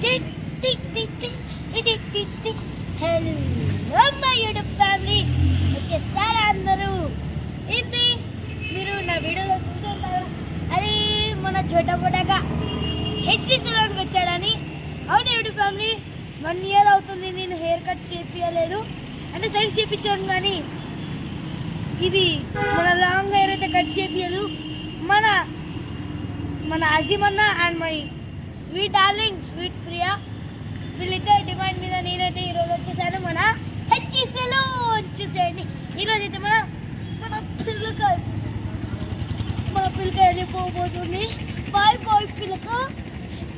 Hello my YouTube family, వచ్చేసారా అందరూ? ఇది మీరు నా వీడియోలో చూసుంటారు. అరే మన చోటపోటాగా హెచ్డి సెలూన్కి వచ్చాడని. అవును యూట్యూబ్ ఫ్యామిలీ, 1 ఇయర్ అవుతుంది నేను హెయిర్ కట్ చేయించలేదు, అంటే సైడ్ చేయించాను, కానీ ఇది మన లాంగ్ హెయిర్ అయితే కట్ చేయించలేదు. మన అజీమన్న and my sweet darling sweet Priya, వీళ్ళిద్దరు డిమాండ్ మీద నేనైతే ఈరోజు వచ్చేసాను మన హెచ్డి సెలూన్. చూసేయండి, ఈరోజు అయితే మన పిల్లక వెళ్ళిపోబోతుంది. బాయ్ బాయ్ పిల్లక,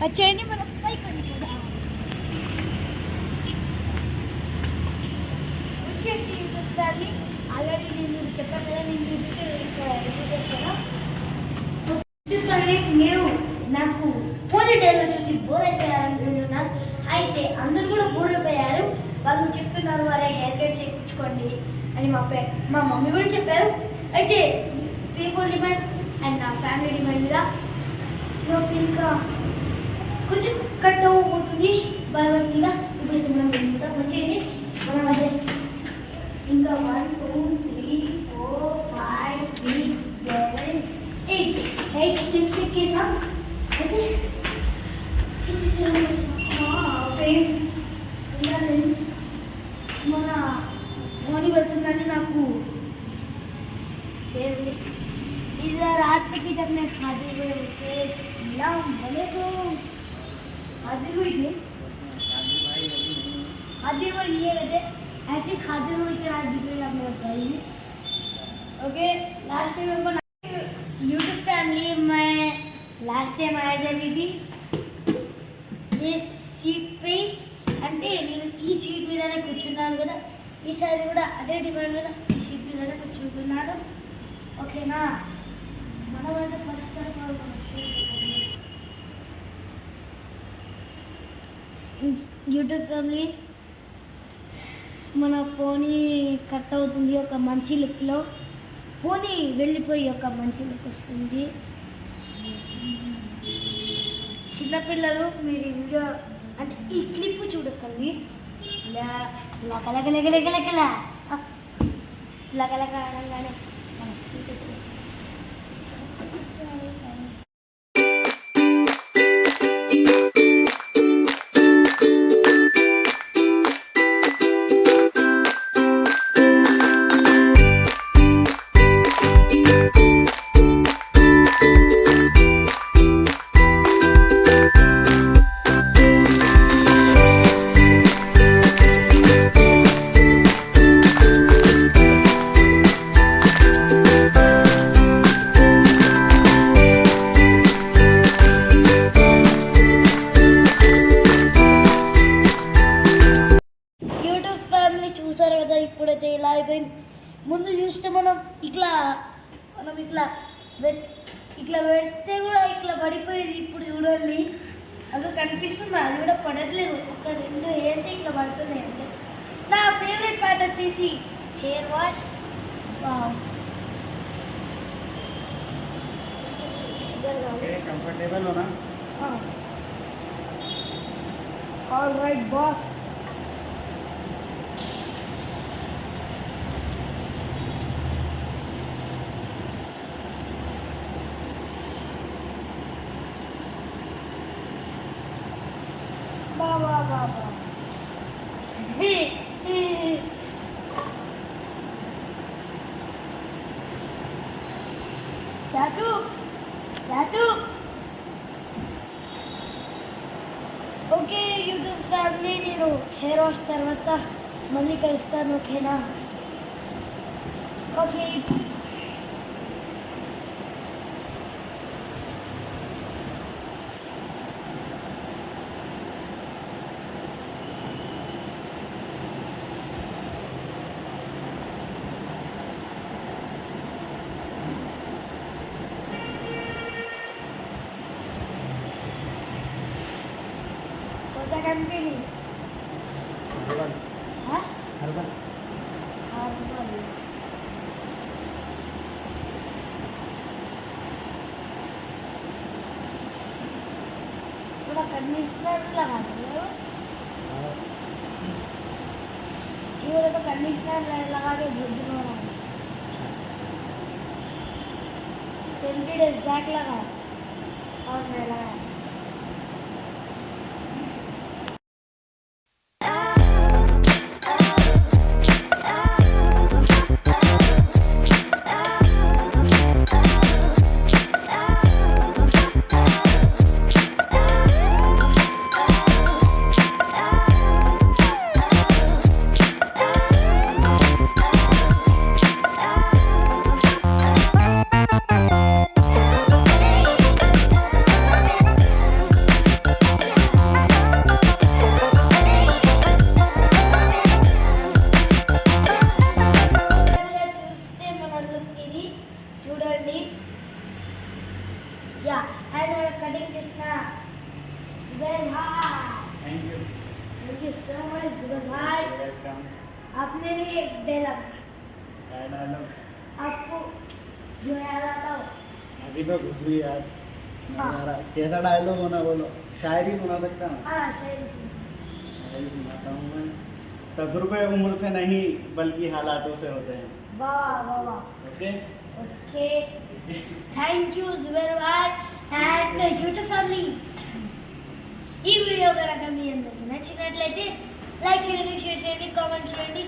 వచ్చేయండి మన పైకి వెళ్ళిపోదాం. వచ్చేయండి ఒకసారి. ఆల్రెడీ నేను చెప్పాను కదా, నేను మీరు నాకు పోనీ టైంలో చూసి బోర్ అయిపోయారనుకుంటున్నాను. అయితే అందరూ కూడా బోర్ అయిపోయారు. వాళ్ళు చెప్తున్నారు వారే హెయిర్ కట్ చేయించుకోండి అని మా మమ్మీ కూడా చెప్పారు. అయితే పీపుల్ డిమాండ్ అండ్ నా ఫ్యామిలీ డిమాండ్ మీద ఇంకా కొంచెం కట్ అవ్వబోతుంది బాయ్ వన్ మీద. ఇప్పుడైతే మనం వెళ్ళిపోతాం. వచ్చేయండి, మనం అదే ఇంకా 1 2 3 4 5 6 7 8 స్టెప్స్ ఎక్కేసాం. అయితే మన మోని వెళ్తుందని నాకు इधर रात की जब मैं हाजिर हुई ये कहते ऐसे हाजिर हुई कि रात दिख रही आपने बताइए. Okay, last time YouTube family मैं लास्ट टाइम आया था भी ये सीट पे, అంటే నేను ఈ సీట్ మీదనే కూర్చున్నాను కదా, ఈసారి కూడా అదే డిమాండ్ మీద ఈ సీట్ మీదనే కూర్చుంటున్నాను. ఓకేనా? మనమైతే first of all YouTube family, మన పోనీ కట్ అవుతుంది ఒక మంచి లుక్లో. పోనీ వెళ్ళిపోయి ఒక మంచి లుక్ వస్తుంది. చిన్నపిల్లలు మీరు వీడియో అంటే ఈ క్లిప్ చూడకండి. లగలగ అనగానే మన స్పీడ్ చూసారు కదా. ఇప్పుడైతే ఇలా అయిపోయింది. ముందు చూస్తే మనం ఇట్లా పెడితే కూడా ఇట్లా పడిపోయేది. ఇప్పుడు చూడండి, అది కనిపిస్తుంది, అది కూడా పడట్లేదు. ఒక 2 హెయిర్స్ ఇట్లా పడుతున్నాయి. అంటే నా ఫేవరెట్ పార్ట్ వచ్చేసి hair wash. All right boss. బాబా చాచు ఓకే యూట్యూబ్ ఫ్యామిలీ, నేను హెయిర్ వాష్ తర్వాత మళ్ళీ కలుస్తాను. ఓకేనా? ఓకే. कंटिन्यू हर्बल थोड़ा कंडीशनर लगा दो जीवन तो कंडीशनर लगा के बुद्ध बना 20 days बैक लगा और मैं लगाया చూడండి యా అండ్ మనం కటింగ్ చేసిన జుబైర్ भाई thank you so much Zubair भाई आपने लिए एक डायलॉग आपको जो याद आता हो अभी तो कुछ भी याद नहीं आ रहा कैसा डायलॉग होना बोलो शायरी सुना सकता हूँ हाँ शायरी सुनाता हूँ मैं तजुर्बे उम्र से नहीं बल्कि हालातों से होते हैं वाह वाह वाह okay okay thank you Zubair Bhai and YouTube family ఈ వీడియో కనుక మీ అందరికీ నచ్చినట్లయితే లైక్ చేయండి షేర్ చేయండి కామెంట్ చేయండి